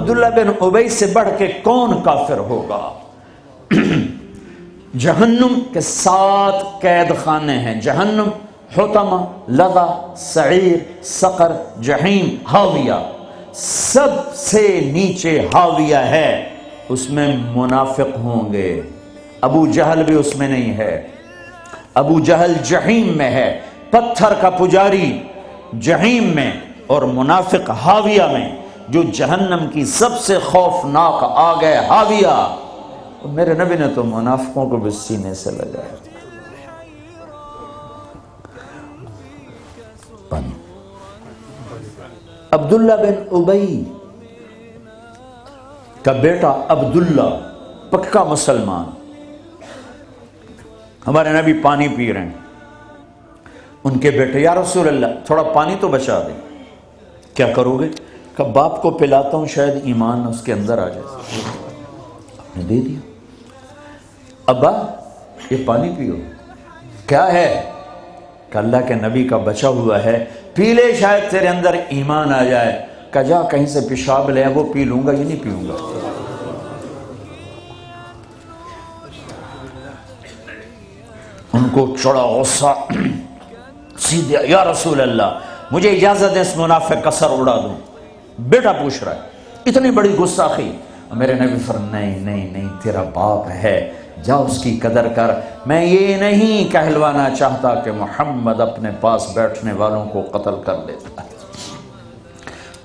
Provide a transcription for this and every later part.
عبداللہ بن ابی سے بڑھ کے کون کافر ہوگا؟ جہنم کے 7 قید خانے ہیں، جہنم، حطمہ، لظہ، سعیر، سقر، جہیم، حاویہ، سب سے نیچے حاویہ ہے، اس میں منافق ہوں گے۔ ابو جہل بھی اس میں نہیں ہے، ابو جہل جہیم میں ہے، پتھر کا پجاری جہیم میں، اور منافق حاویہ میں، جو جہنم کی سب سے خوفناک آگ ہے حاویہ۔ میرے نبی نے تو منافقوں کو بھی سینے سے لگایا۔ عبداللہ بن ابی کا بیٹا عبداللہ پکا مسلمان، ہمارے نبی پانی پی رہے ہیں، ان کے بیٹے یا رسول اللہ تھوڑا پانی تو بچا دیں۔ کیا کرو گے؟ کہ باپ کو پلاتا ہوں شاید ایمان اس کے اندر آ جائے۔ آپ نے دے دیا، ابا یہ پانی پیو۔ کیا ہے؟ کہ اللہ کے نبی کا بچا ہوا ہے، پی لے شاید تیرے اندر ایمان آ جائے۔ کہ جا کہیں سے پیشاب لے وہ پی لوں گا، یہ نہیں پیوں گا۔ ان کو چڑا غصہ، سیدھے یا رسول اللہ مجھے اجازت دیں اس منافق کا سر اڑا دوں۔ بیٹا پوچھ رہا ہے، اتنی بڑی گستاخی۔ میرے نبی فرمایا نہیں تیرا باپ ہے، جا اس کی قدر کر۔ میں یہ نہیں کہلوانا چاہتا کہ محمد اپنے پاس بیٹھنے والوں کو قتل کر لیتا ہے۔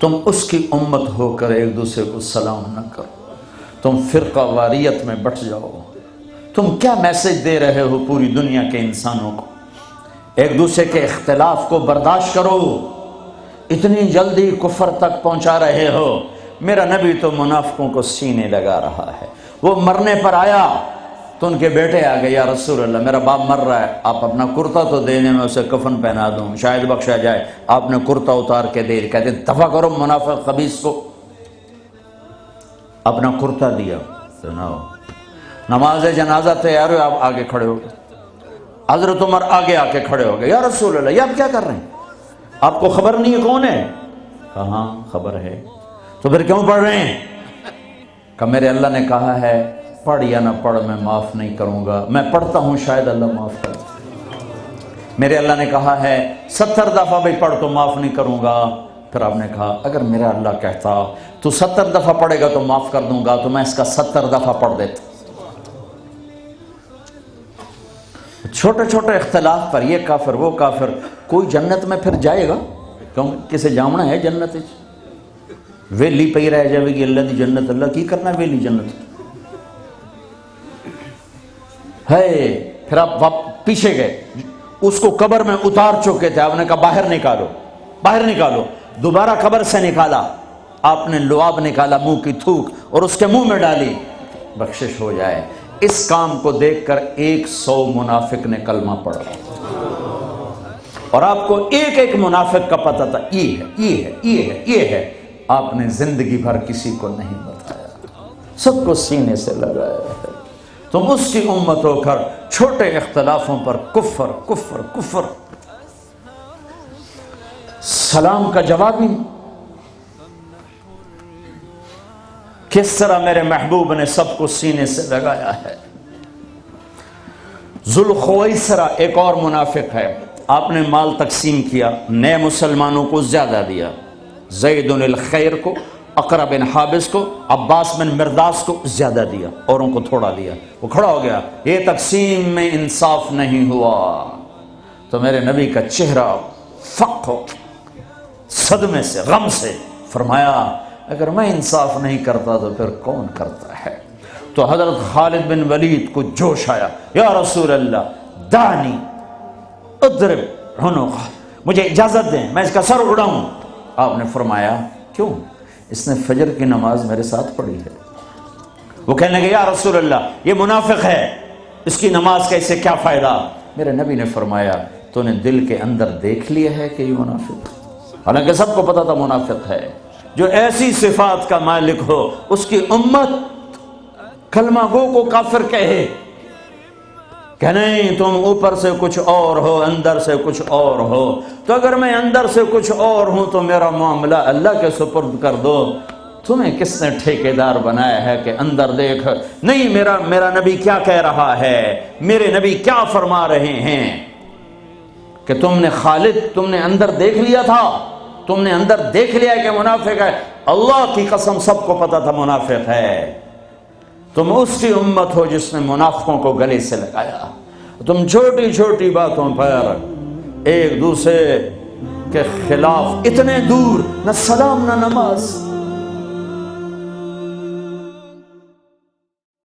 تم اس کی امت ہو کر ایک دوسرے کو سلام نہ کرو، تم فرقہ واریت میں بٹ جاؤ۔ تم کیا میسج دے رہے ہو پوری دنیا کے انسانوں کو؟ ایک دوسرے کے اختلاف کو برداشت کرو، اتنی جلدی کفر تک پہنچا رہے ہو۔ میرا نبی تو منافقوں کو سینے لگا رہا ہے۔ وہ مرنے پر آیا تو ان کے بیٹے آ گئے، یا رسول اللہ میرا باپ مر رہا ہے، آپ اپنا کرتا تو دینے میں اسے کفن پہنا دوں، شاید بخشا جائے۔ آپ نے کرتا اتار کے دے، کہتے ہیں دفع کرو منافق خبیث کو۔ اپنا کرتا دیا، سناؤ نماز جنازہ تیار ہو، آپ آگے کھڑے ہو گئے۔ حضرت عمر آگے آ کے کھڑے ہو گئے، یا رسول اللہ یہ آپ کیا کر رہے ہیں؟ آپ کو خبر نہیں ہے کون ہے؟ ہاں خبر ہے، تو پھر کیوں پڑھ رہے ہیں؟ کہ میرے اللہ نے کہا ہے پڑھ یا نہ پڑھ میں معاف نہیں کروں گا، میں پڑھتا ہوں شاید اللہ معاف کر دے۔ میرے اللہ نے کہا ہے 70 دفعہ بھی پڑھ تو معاف نہیں کروں گا۔ پھر آپ نے کہا اگر میرا اللہ کہتا تو 70 دفعہ پڑھے گا تو معاف کر دوں گا، تو میں اس کا 70 دفعہ پڑھ دیتا۔ چھوٹے چھوٹے اختلاف پر یہ کافر وہ کافر، کوئی جنت میں پھر جائے گا؟ کیوں کسے جامنا ہے جنت؟ ویلی پئی رہ جائے گی اللہ دی جنت، اللہ کی کرنا ہے ویلی جنت ہے۔ پھر آپ پیچھے گئے، اس کو قبر میں اتار چکے تھے، آپ نے کہا باہر نکالو، باہر نکالو۔ دوبارہ قبر سے نکالا، آپ نے لعاب نکالا، منہ کی تھوک اور اس کے منہ میں ڈالی، بخشش ہو جائے۔ اس کام کو دیکھ کر 100 منافق نے کلمہ پڑھا، اور آپ کو ایک ایک منافق کا پتہ تھا، یہ ہے یہ ہے یہ ہے یہ ہے۔ آپ نے زندگی بھر کسی کو نہیں بتایا، سب کو سینے سے لگایا ہے۔ تم اس کی امت ہو کر چھوٹے اختلافوں پر کفر کفر کفر، سلام کا جواب نہیں۔ کس طرح میرے محبوب نے سب کو سینے سے لگایا ہے۔ ذوالخویسرہ ایک اور منافق ہے، آپ نے مال تقسیم کیا، نئے مسلمانوں کو زیادہ دیا، زید الخیر کو، اقرا بن حابس کو، عباس بن مرداس کو زیادہ دیا، اوروں کو تھوڑا دیا۔ وہ کھڑا ہو گیا، یہ تقسیم میں انصاف نہیں ہوا۔ تو میرے نبی کا چہرہ فق ہو، صدمے سے غم سے، فرمایا اگر میں انصاف نہیں کرتا تو پھر کون کرتا ہے؟ تو حضرت خالد بن ولید کو جوش آیا، یا رسول اللہ دانی اضرب عنقہ، مجھے اجازت دیں میں اس کا سر اڑاؤں۔ آپ نے فرمایا کیوں؟ اس نے فجر کی نماز میرے ساتھ پڑھی ہے۔ وہ کہنے لگے یا رسول اللہ یہ منافق ہے، اس کی نماز کا اسے کیا فائدہ؟ میرے نبی نے فرمایا تو نے دل کے اندر دیکھ لیا ہے کہ یہ منافق، حالانکہ سب کو پتا تھا منافق ہے۔ جو ایسی صفات کا مالک ہو اس کی امت کلمہ گو کو کافر کہے کہ نہیں تم اوپر سے کچھ اور ہو اندر سے کچھ اور ہو، تو اگر میں اندر سے کچھ اور ہوں تو میرا معاملہ اللہ کے سپرد کر دو، تمہیں کس نے ٹھیکیدار بنایا ہے کہ اندر دیکھ نہیں میرا نبی کیا کہہ رہا ہے، میرے نبی کیا فرما رہے ہیں، کہ تم نے خالد تم نے اندر دیکھ لیا تھا، تم نے اندر دیکھ لیا کہ منافق ہے؟ اللہ کی قسم سب کو پتا تھا منافق ہے۔ تم اس کی امت ہو جس نے منافقوں کو گلے سے لگایا۔ تم چھوٹی چھوٹی باتوں پر ایک دوسرے کے خلاف اتنے دور، نہ سلام نہ نماز،